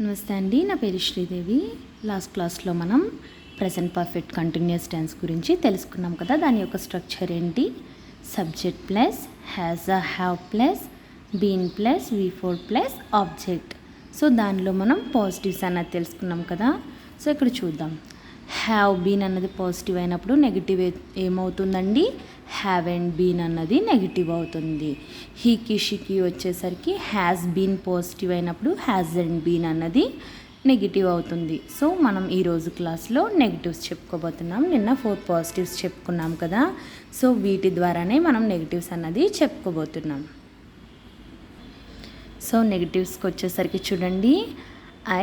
నమస్తే అండి, నా పేరు శ్రీదేవి. లాస్ట్ క్లాస్లో మనం ప్రెజెంట్ పర్ఫెక్ట్ కంటిన్యూస్ టెన్స్ గురించి తెలుసుకున్నాం కదా. దాని యొక్క స్ట్రక్చర్ ఏంటి? Subject plus has a have plus been plus V4 plus object. So దానిలో మనం పాజిటివ్స్ అన్నది తెలుసుకున్నాం కదా. సో ఇక్కడ చూద్దాం. హ్యావ్ బీన్ అన్నది పాజిటివ్ అయినప్పుడు నెగిటివ్ ఏమవుతుందండి? హ్యావ్ అండ్ బీన్ అన్నది నెగిటివ్ అవుతుంది. హీకి షీకి వచ్చేసరికి హ్యాస్ బీన్ పాజిటివ్ అయినప్పుడు హ్యాస్ అండ్ బీన్ అన్నది నెగిటివ్ అవుతుంది. సో మనం ఈరోజు క్లాస్లో నెగిటివ్స్ చెప్పుకోబోతున్నాం. నిన్న 4 పాజిటివ్స్ చెప్పుకున్నాం కదా. సో వీటి ద్వారానే మనం నెగిటివ్స్ అన్నది చెప్పుకోబోతున్నాం. సో నెగిటివ్స్కి వచ్చేసరికి చూడండి.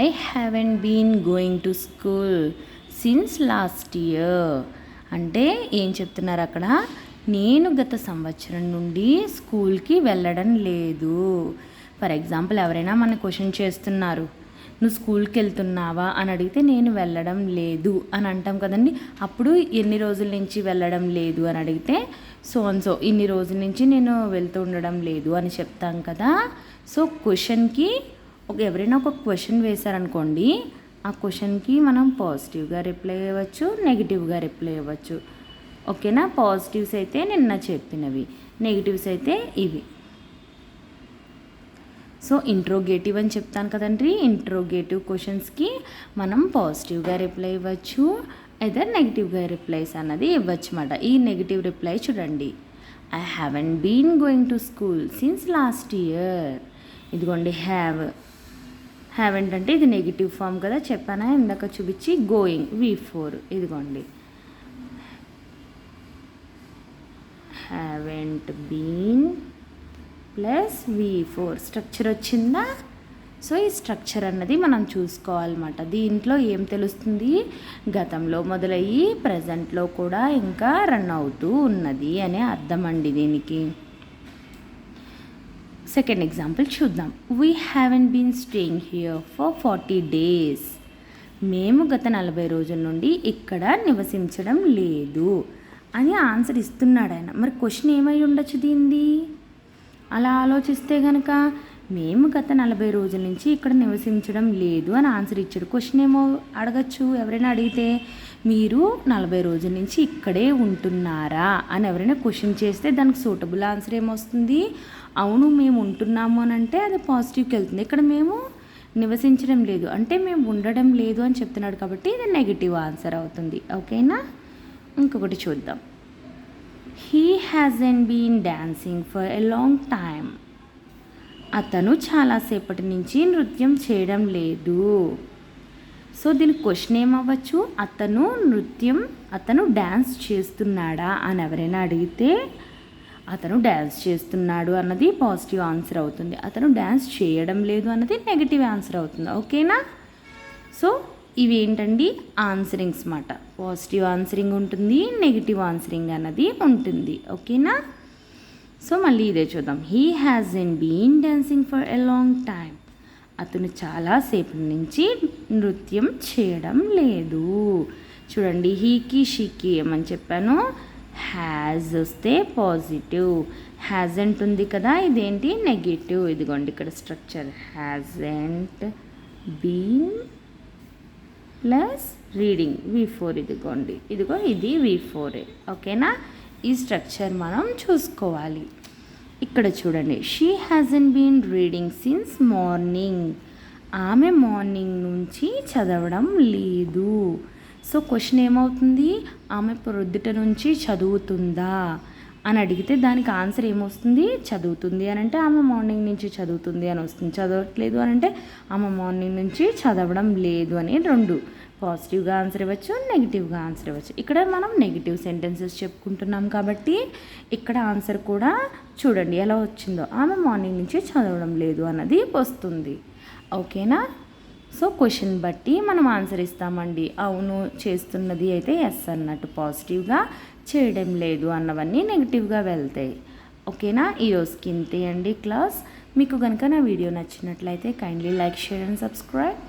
I haven't been going to school since last year. అంటే ఏం చెప్తున్నారు అక్కడ? నేను గత సంవత్సరం నుండి స్కూల్కి వెళ్ళడం లేదు. ఫర్ ఎగ్జాంపుల్ ఎవరైనా మన క్వశ్చన్ చేస్తున్నారు, నువ్వు స్కూల్కి వెళ్తున్నావా అని అడిగితే నేను వెళ్ళడం లేదు అని అంటాం కదండి. అప్పుడు ఎన్ని రోజుల నుంచి వెళ్ళడం లేదు అని అడిగితే సో ఇన్ని రోజుల నుంచి నేను వెళ్తూ ఉండడం లేదు అని చెప్తాం కదా. సో క్వశ్చన్కి ఎవరైనా ఒక క్వశ్చన్ వేశారనుకోండి, ఆ క్వశ్చన్కి మనం పాజిటివ్గా రిప్లై ఇవ్వచ్చు, నెగిటివ్గా రిప్లై ఇవ్వచ్చు. ఓకేనా? పాజిటివ్స్ అయితే నిన్న చెప్పినవి, నెగిటివ్స్ అయితే ఇవి. సో ఇంట్రోగేటివ్ అని చెప్తాను కదండి. ఇంట్రోగేటివ్ క్వశ్చన్స్కి మనం పాజిటివ్గా రిప్లై ఇవ్వచ్చు, అయితే నెగిటివ్గా రిప్లైస్ అన్నది ఇవ్వచ్చు అన్నమాట. ఈ నెగిటివ్ రిప్లై చూడండి. I haven't been going to school since last year. ఇదిగోండి హ్యావెంట్ అంటే ఇది నెగిటివ్ ఫామ్ కదా, చెప్పానా ఇందాక చూపించి. గోయింగ్ V4, ఇదిగోండి haven't been plus V4 structure వచ్చిందా. సో ఈ స్ట్రక్చర్ అన్నది మనం చూసుకోవాలన్నమాట. దీంట్లో ఏం తెలుస్తుంది? గతంలో మొదలయ్యి ప్రజెంట్లో కూడా ఇంకా రన్ అవుతూ ఉన్నది అనే అర్థం అండి దీనికి. సెకండ్ ఎగ్జాంపుల్ చూద్దాం. We haven't been staying here for 40 days. మేము గత 40 రోజుల నుండి ఇక్కడ నివసించడం లేదు అని ఆన్సర్ ఇస్తున్నాడు ఆయన. మరి క్వశ్చన్ ఏమై ఉండొచ్చు దీనిది? అలా ఆలోచిస్తే కనుక మేము గత 40 రోజుల నుంచి ఇక్కడ నివసించడం లేదు అని ఆన్సర్ ఇచ్చాడు. క్వశ్చన్ ఏమో అడగచ్చు. ఎవరైనా అడిగితే మీరు 40 రోజుల నుంచి ఇక్కడే ఉంటున్నారా అని ఎవరైనా క్వశ్చన్ చేస్తే దానికి సూటబుల్ ఆన్సర్ ఏమొస్తుంది? అవును మేము ఉంటున్నాము అని అంటే అది పాజిటివ్కి వెళ్తుంది. ఇక్కడ మేము నివసించడం లేదు అంటే మేము ఉండడం లేదు అని చెప్తున్నాడు కాబట్టి ఇది నెగిటివ్ ఆన్సర్ అవుతుంది. ఓకేనా? ఇంకొకటి చూద్దాం. He hasn't been dancing for a long time. అతను చాలాసేపటి నుంచి నృత్యం చేయడం లేదు. సో దీనికి క్వశ్చన్ ఏమవ్వచ్చు? అతను డ్యాన్స్ చేస్తున్నాడా అని ఎవరైనా అడిగితే అతను డ్యాన్స్ చేస్తున్నాడు అన్నది పాజిటివ్ ఆన్సర్ అవుతుంది. అతను డ్యాన్స్ చేయడం లేదు అన్నది నెగిటివ్ ఆన్సర్ అవుతుంది. ఓకేనా? సో ఇవి ఏంటండి? ఆన్సరింగ్స్ మాట. పాజిటివ్ ఆన్సరింగ్ ఉంటుంది, నెగిటివ్ ఆన్సరింగ్ అన్నది ఉంటుంది. ఓకేనా? సో మళ్ళీ ఇదే చూద్దాం. He hasn't been dancing for a long time. అతను చాలాసేపటి నుంచి నృత్యం చేయడం లేదు. చూడండి, హీకి షీకి ఏమని చెప్పాను? హ్యాజ్ వస్తే పాజిటివ్, హ్యాజెంట్ ఉంది కదా ఇదేంటి? నెగిటివ్. ఇదిగోండి ఇక్కడ structure. Hasn't been plus reading V4. ఇదిగో ఇది V4. ఓకేనా? ఈ స్ట్రక్చర్ మనం చూసుకోవాలి. ఇక్కడ చూడండి. She hasn't been reading since morning. ఆమె మార్నింగ్ నుంచి చదవడం లేదు. సో క్వశ్చన్ ఏమవుతుంది? ఆమె ప్రొద్దుట నుంచి చదువుతుందా అని అడిగితే దానికి ఆన్సర్ ఏమొస్తుంది? చదువుతుంది అని అంటే ఆమె మార్నింగ్ నుంచి చదువుతుంది అని వస్తుంది. చదవట్లేదు అని అంటే ఆమె మార్నింగ్ నుంచి చదవడం లేదు అని. రెండు పాజిటివ్గా ఆన్సర్ ఇవ్వచ్చు, నెగిటివ్గా ఆన్సర్ ఇవ్వచ్చు. ఇక్కడ మనం నెగిటివ్ సెంటెన్సెస్ చెప్పుకుంటున్నాం కాబట్టి ఇక్కడ ఆన్సర్ కూడా చూడండి ఎలా వచ్చిందో. ఆమె మార్నింగ్ నుంచి చదవడం లేదు అన్నది వస్తుంది. ఓకేనా? సో క్వశ్చన్ బట్టి మనం ఆన్సర్ ఇస్తామండి. అవును చేస్తున్నది అయితే ఎస్ అన్నట్టు పాజిటివ్గా, చేయడం లేదు అన్నవన్నీ నెగిటివ్గా వెళ్తాయి. ఓకేనా? ఈరోజుకి ఇంతే అండి క్లాస్. మీకు కనుక నా వీడియో నచ్చినట్లయితే kindly like, share and subscribe.